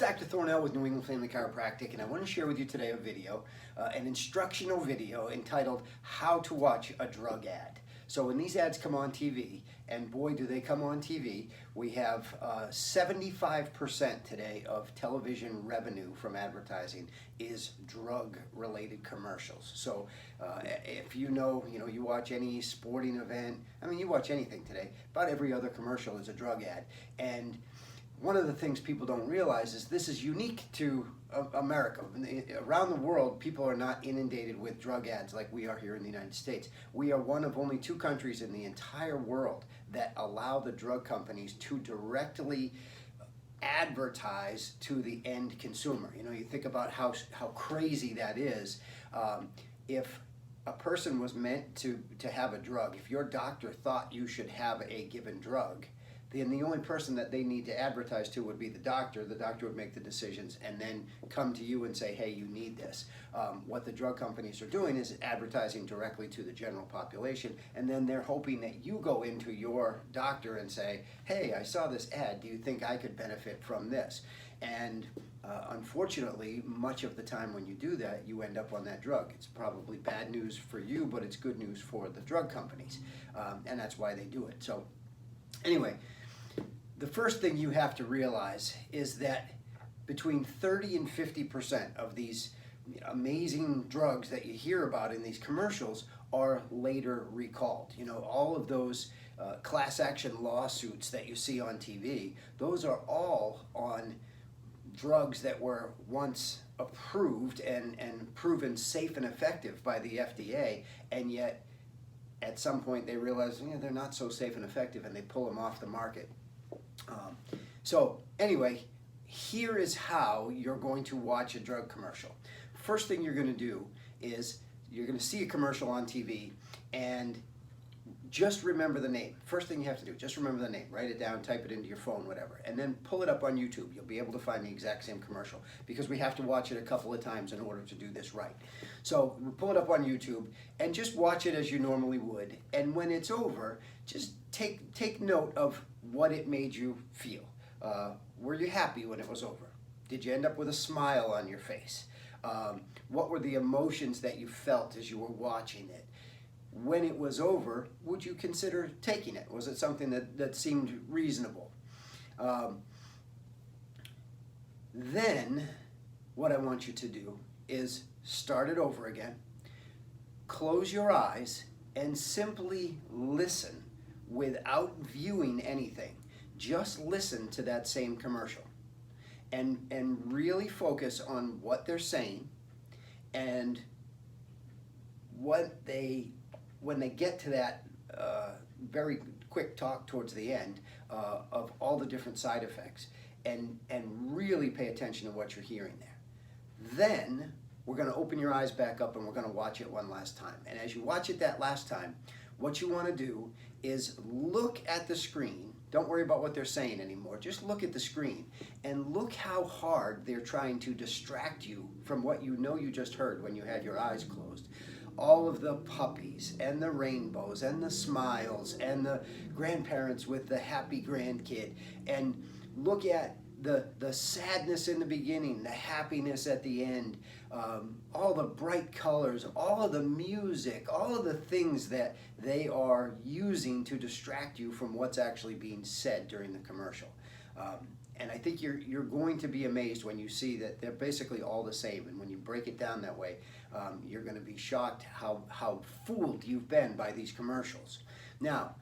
Dr. Thornell with New England Family Chiropractic, and I want to share with you today a video, an instructional video entitled How to Watch a Drug Ad. So when these ads come on TV, and boy do they come on TV, we have 75% today of television revenue from advertising is drug-related commercials. So if you watch any sporting event, you watch anything today, about every other commercial is a drug ad. And one of the things people don't realize is this is unique to America. Around the world, people are not inundated with drug ads like we are here in the United States. We are one of only 2 countries in the entire world that allow the drug companies to directly advertise to the end consumer. You think about how crazy that is. If a person was meant to have a drug, if your doctor thought you should have a given drug, then the only person that they need to advertise to would be the doctor. The doctor would make the decisions and then come to you and say, hey, you need this. What the drug companies are doing is advertising directly to the general population, and then they're hoping that you go into your doctor and say, hey, I saw this ad, do you think I could benefit from this? And unfortunately, much of the time when you do that, you end up on that drug. It's probably bad news for you, but it's good news for the drug companies, and that's why they do it. So anyway, the first thing you have to realize is that between 30 and 50% of these amazing drugs that you hear about in these commercials are later recalled. All of those class action lawsuits that you see on TV, those are all on drugs that were once approved and proven safe and effective by the FDA, and yet at some point they realize they're not so safe and effective, and they pull them off the market. So anyway, here is how you're going to watch a drug commercial. First thing you're going to do is you're going to see a commercial on TV and just remember the name. First thing you have to do, just remember the name. Write it down, type it into your phone, whatever, and then pull it up on YouTube. You'll be able to find the exact same commercial because we have to watch it a couple of times in order to do this right. So pull it up on YouTube and just watch it as you normally would. And when it's over, just take note of what it made you feel. Were you happy when it was over? Did you end up with a smile on your face? What were the emotions that you felt as you were watching it? When it was over, would you consider taking it? Was it something that seemed reasonable? Then what I want you to do is start it over again, close your eyes, and simply listen without viewing anything. Just listen to that same commercial and really focus on what they're saying and when they get to that very quick talk towards the end of all the different side effects, and really pay attention to what you're hearing there. Then we're going to open your eyes back up and we're going to watch it one last time. And as you watch it that last time, what you want to do is look at the screen. Don't worry about what they're saying anymore. Just look at the screen and look how hard they're trying to distract you from what you just heard when you had your eyes closed. All of the puppies and the rainbows and the smiles and the grandparents with the happy grandkid, and look at the sadness in the beginning, the happiness at the end, all the bright colors, all of the music, all of the things that they are using to distract you from what's actually being said during the commercial. And I think you're going to be amazed when you see that they're basically all the same. And when you break it down that way, you're going to be shocked how fooled you've been by these commercials. Now,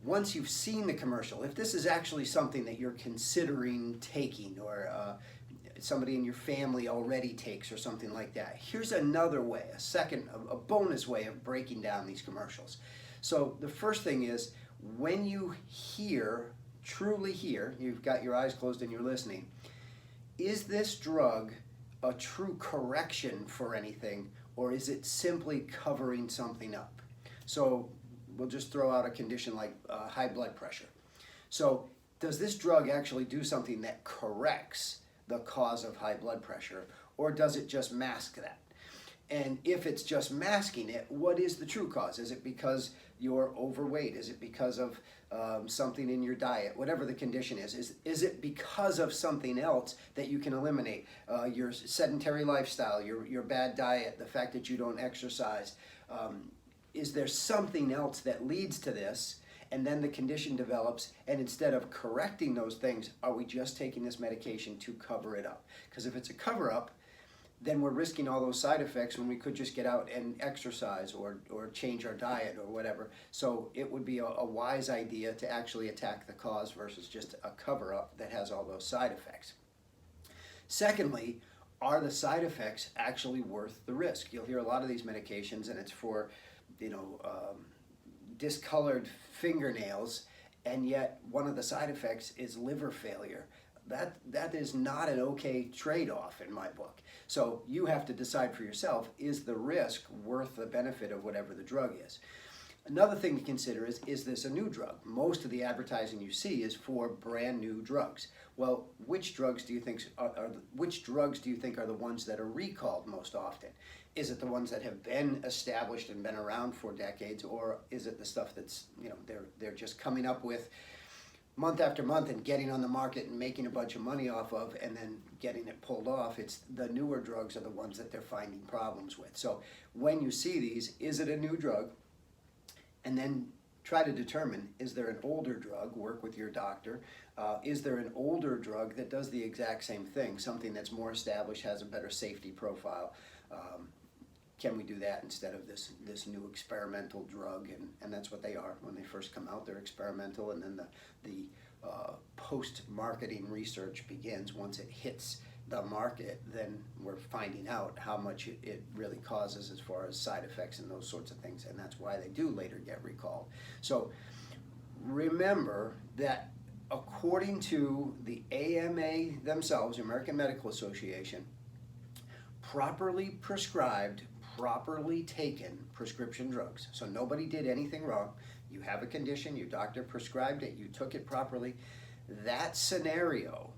once you've seen the commercial, if this is actually something that you're considering taking, or somebody in your family already takes, or something like that, here's another way, a bonus way of breaking down these commercials. So the first thing is, when you truly hear, you've got your eyes closed and you're listening, is this drug a true correction for anything, or is it simply covering something up? So we'll just throw out a condition like high blood pressure. So does this drug actually do something that corrects the cause of high blood pressure, or does it just mask that? And if it's just masking it, what is the true cause? Is it because you're overweight? Is it because of something in your diet? Whatever the condition is it because of something else that you can eliminate? Your sedentary lifestyle, your bad diet, the fact that you don't exercise. Is there something else that leads to this? And then the condition develops, and instead of correcting those things, are we just taking this medication to cover it up? Because if it's a cover-up, then we're risking all those side effects when we could just get out and exercise or change our diet or whatever. So it would be a wise idea to actually attack the cause versus just a cover-up that has all those side effects. Secondly, are the side effects actually worth the risk? You'll hear a lot of these medications, and it's for, discolored fingernails, and yet one of the side effects is liver failure. That is not an okay trade-off in my book. So you have to decide for yourself, is the risk worth the benefit of whatever the drug is? Another thing to consider is this a new drug? Most of the advertising you see is for brand new drugs. Well, which drugs do you think are the ones that are recalled most often? Is it the ones that have been established and been around for decades, or is it the stuff that's, they're just coming up with month after month and getting on the market and making a bunch of money off of and then getting it pulled off? It's the newer drugs are the ones that they're finding problems with. So when you see these, is it a new drug? And then try to determine, is there an older drug? Work with your doctor. Is there an older drug that does the exact same thing, something that's more established, has a better safety profile? Can we do that instead of this new experimental drug? And that's what they are. When they first come out, they're experimental, and then the post-marketing research begins. Once it hits the market, then we're finding out how much it really causes as far as side effects and those sorts of things, and that's why they do later get recalled. So remember that according to the AMA themselves, American Medical Association, properly prescribed, properly taken prescription drugs, so nobody did anything wrong, you have a condition, your doctor prescribed it, you took it properly, that scenario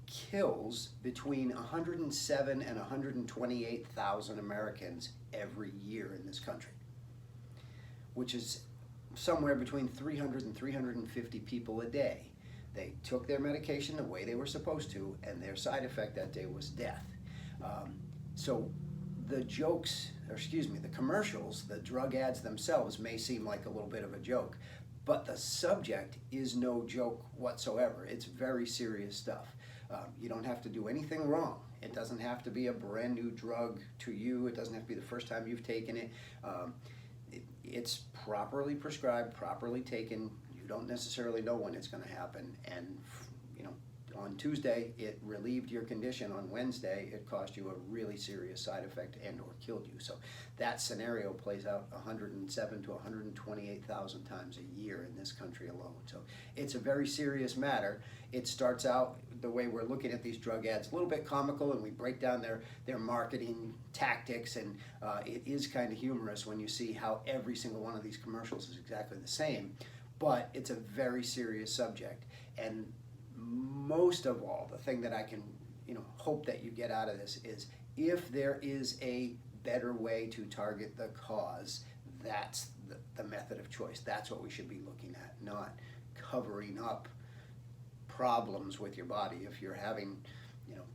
kills between 107 and 128,000 Americans every year in this country, which is somewhere between 300 and 350 people a day. They took their medication the way they were supposed to, and their side effect that day was death. So the the commercials, the drug ads themselves may seem like a little bit of a joke, but the subject is no joke whatsoever. It's very serious stuff. You don't have to do anything wrong. It doesn't have to be a brand new drug to you. It doesn't have to be the first time you've taken it. It's properly prescribed, properly taken. You don't necessarily know when it's going to happen. And on Tuesday, it relieved your condition. On Wednesday, it caused you a really serious side effect and or killed you. So that scenario plays out 107 to 128,000 times a year in this country alone. So it's a very serious matter. It starts out the way we're looking at these drug ads, a little bit comical, and we break down their marketing tactics, and it is kind of humorous when you see how every single one of these commercials is exactly the same, but it's a very serious subject. And most of all, the thing that I can hope that you get out of this is, if there is a better way to target the cause, that's the method of choice. That's what we should be looking at, not covering up problems with your body. If you're having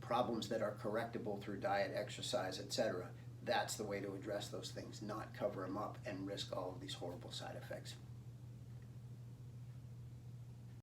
problems that are correctable through diet, exercise, etc., that's the way to address those things, not cover them up and risk all of these horrible side effects.